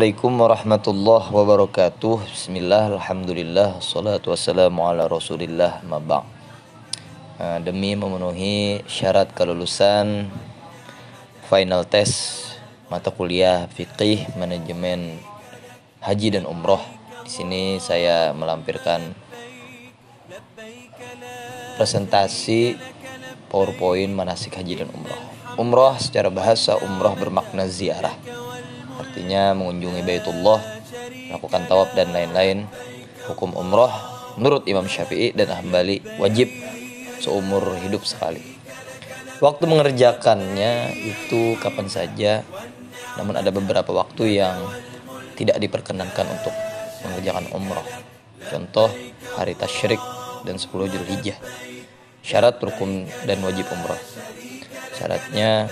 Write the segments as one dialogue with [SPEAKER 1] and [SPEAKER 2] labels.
[SPEAKER 1] Assalamualaikum warahmatullahi wabarakatuh. Bismillah, alhamdulillah, wassalatu wassalamu ala rasulillah, mabang. Demi memenuhi syarat kelulusan final test mata kuliah fikih manajemen haji dan umroh, di sini saya melampirkan presentasi PowerPoint manasik haji dan umroh. Umroh secara bahasa, umroh bermakna ziarah, artinya mengunjungi Baitullah, melakukan tawaf dan lain-lain. Hukum umroh menurut Imam Syafi'i dan Hambali wajib seumur hidup sekali. Waktu mengerjakannya itu kapan saja, namun ada beberapa waktu yang tidak diperkenankan untuk mengerjakan umroh. Contoh hari tasyrik dan 10 Zulhijjah. Syarat rukun dan wajib umroh. Syaratnya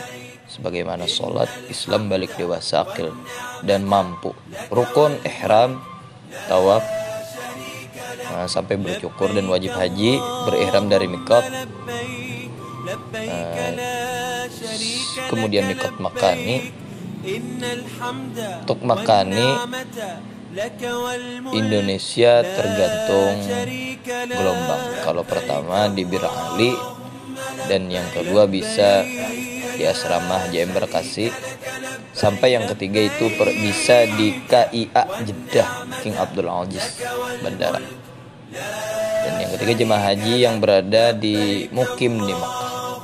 [SPEAKER 1] sebagaimana sholat, Islam, balik dewasa, akil, dan mampu. Rukun ihram, tawaf, sampai bercukur, dan wajib haji berihram dari mikot, kemudian mikot makani. Untuk makani Indonesia tergantung gelombang. Kalau pertama di Bir Ali, dan yang kedua bisa di asrama Haji Embarkasi, sampai yang ketiga itu bisa di KIA Jeddah King Abdul Aziz Bandara. Dan yang ketiga jemaah haji yang berada di mukim di Makkah.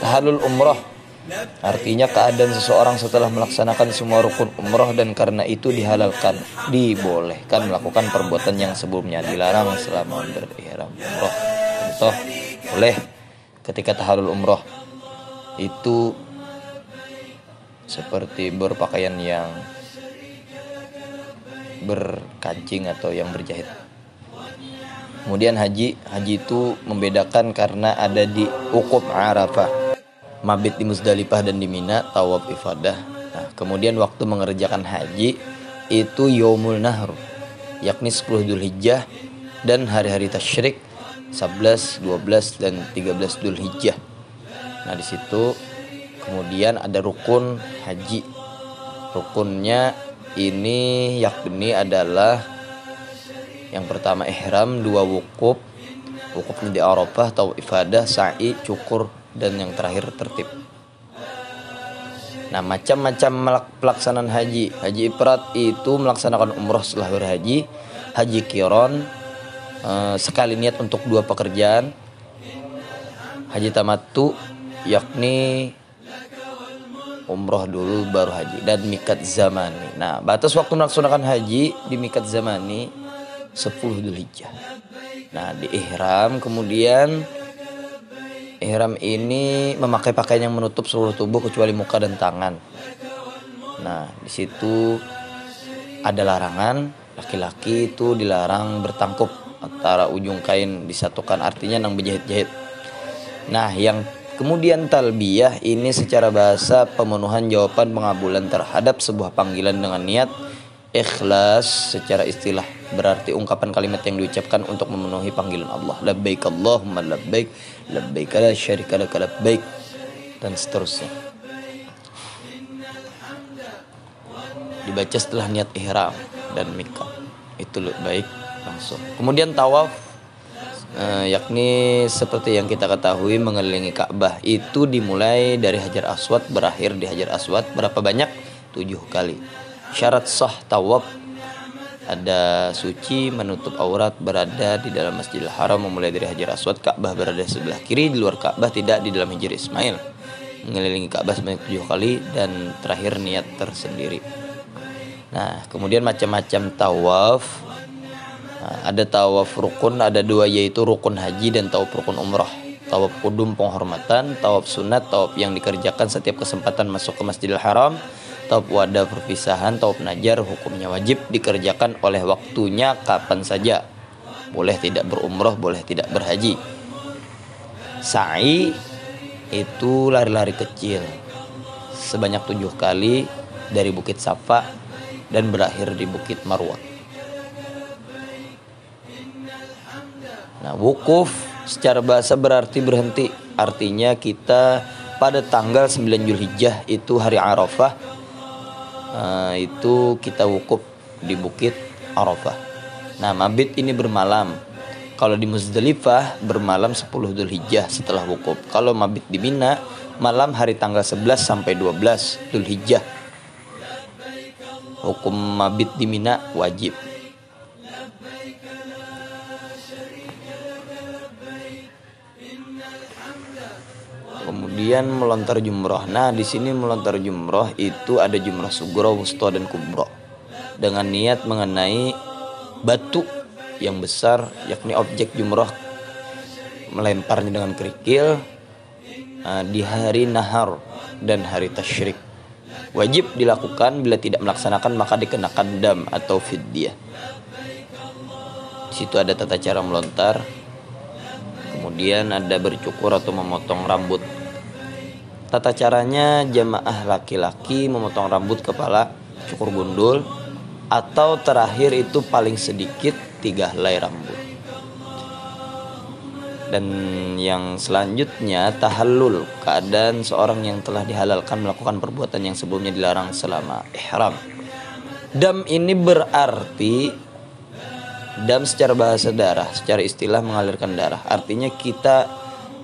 [SPEAKER 1] Tahallul umroh artinya keadaan seseorang setelah melaksanakan semua rukun umroh, dan karena itu dihalalkan, dibolehkan melakukan perbuatan yang sebelumnya dilarang selama berihram umroh. Contoh, boleh ketika tahallul umroh itu seperti berpakaian yang berkancing atau yang berjahit. Kemudian haji itu membedakan karena ada di Wukuf Arafah, mabit di Muzdalifah dan di Mina, tawaf ifadah. Nah, kemudian waktu mengerjakan haji itu Yaumul Nahr, yakni 10 Dzulhijjah, dan hari-hari tasyrik 11, 12 dan 13 Dzulhijjah. Nah, di situ kemudian ada rukun haji. Rukunnya ini yakni adalah yang pertama ihram, dua wukuf. Wukufnya di Arafah, tawaf ifadah, sa'i, cukur, dan yang terakhir tertib. Nah, macam-macam pelaksanaan haji. Haji ifrad itu melaksanakan umroh setelah berhaji. Haji qiron sekali niat untuk 2 pekerjaan. Haji tamattu yakni umroh dulu baru haji, dan mikat zamani. Nah, batas waktu melaksanakan haji di mikat zamani 10 Dzulhijjah. Nah, di ihram, kemudian ihram ini memakai pakaian yang menutup seluruh tubuh kecuali muka dan tangan. Nah, di situ ada larangan, laki-laki itu dilarang bertangkup antara ujung kain disatukan, artinya nang berjahit-jahit. Nah, yang kemudian talbiyah ini secara bahasa pemenuhan jawaban pengabulan terhadap sebuah panggilan dengan niat. Ikhlas secara istilah berarti ungkapan kalimat yang diucapkan untuk memenuhi panggilan Allah. Labbaik Allahumma labbaik, labbaik la syarika lak labbaik, dan seterusnya. Dibaca setelah niat ihram dan mikot. Itu lebih baik langsung. Kemudian tawaf, yakni seperti yang kita ketahui mengelilingi Ka'bah, itu dimulai dari Hajar Aswad, berakhir di Hajar Aswad. Berapa banyak? 7 kali. Syarat sah tawaf ada suci, menutup aurat, berada di dalam Masjidil Haram, memulai dari Hajar Aswad, Ka'bah berada sebelah kiri, di luar Ka'bah, tidak di dalam Hijr Ismail, mengelilingi Ka'bah sebanyak 7 kali, dan terakhir niat tersendiri. Nah, kemudian macam-macam tawaf. Nah, ada tawaf rukun, ada 2, yaitu rukun haji dan tawaf rukun umrah. Tawaf kudum penghormatan, tawaf sunat, tawaf yang dikerjakan setiap kesempatan masuk ke Masjidil Haram. Tawaf wada perpisahan, tawaf najar hukumnya wajib dikerjakan oleh waktunya kapan saja. Boleh tidak berumrah, boleh tidak berhaji. Sa'i itu lari-lari kecil sebanyak 7 kali dari Bukit Safa dan berakhir di Bukit Marwah. Nah, wukuf secara bahasa berarti berhenti. Artinya kita pada tanggal 9 Zulhijjah itu hari Arafah, itu kita wukuf di Bukit Arafah. Nah, mabit ini bermalam. Kalau di Muzdalifah bermalam 10 Dzulhijjah setelah wukuf. Kalau mabit di Mina malam hari tanggal 11 sampai 12 Dzulhijjah. Hukum mabit di Mina wajib. Kemudian melontar jumroh. Nah, di sini melontar jumroh itu ada jumroh sugro, wusto, dan kubro. Dengan niat mengenai batu yang besar, yakni objek jumroh, melemparnya dengan kerikil di hari nahar dan hari tasyrik. Wajib dilakukan, bila tidak melaksanakan maka dikenakan dam atau fidyah. Di situ ada tata cara melontar. Kemudian ada bercukur atau memotong rambut. Tata caranya jamaah laki-laki memotong rambut kepala, cukur gundul, atau terakhir itu paling sedikit 3 helai rambut. Dan yang selanjutnya tahallul, keadaan seorang yang telah dihalalkan melakukan perbuatan yang sebelumnya dilarang selama ihram. Dam ini berarti, dam secara bahasa darah, secara istilah mengalirkan darah. Artinya kita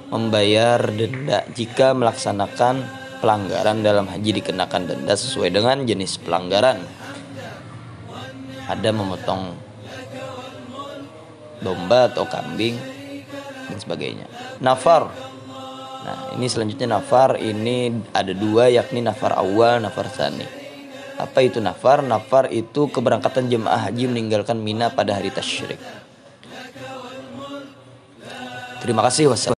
[SPEAKER 1] membayar denda jika melaksanakan pelanggaran dalam haji, dikenakan denda sesuai dengan jenis pelanggaran. Ada memotong domba atau kambing dan sebagainya. Nafar. Nah, ini selanjutnya nafar. Ini ada 2, yakni nafar awal, nafar tsani. Apa itu nafar? Nafar itu keberangkatan jemaah haji meninggalkan Mina pada hari tasyrik. Terima kasih. Wassalamualaikum.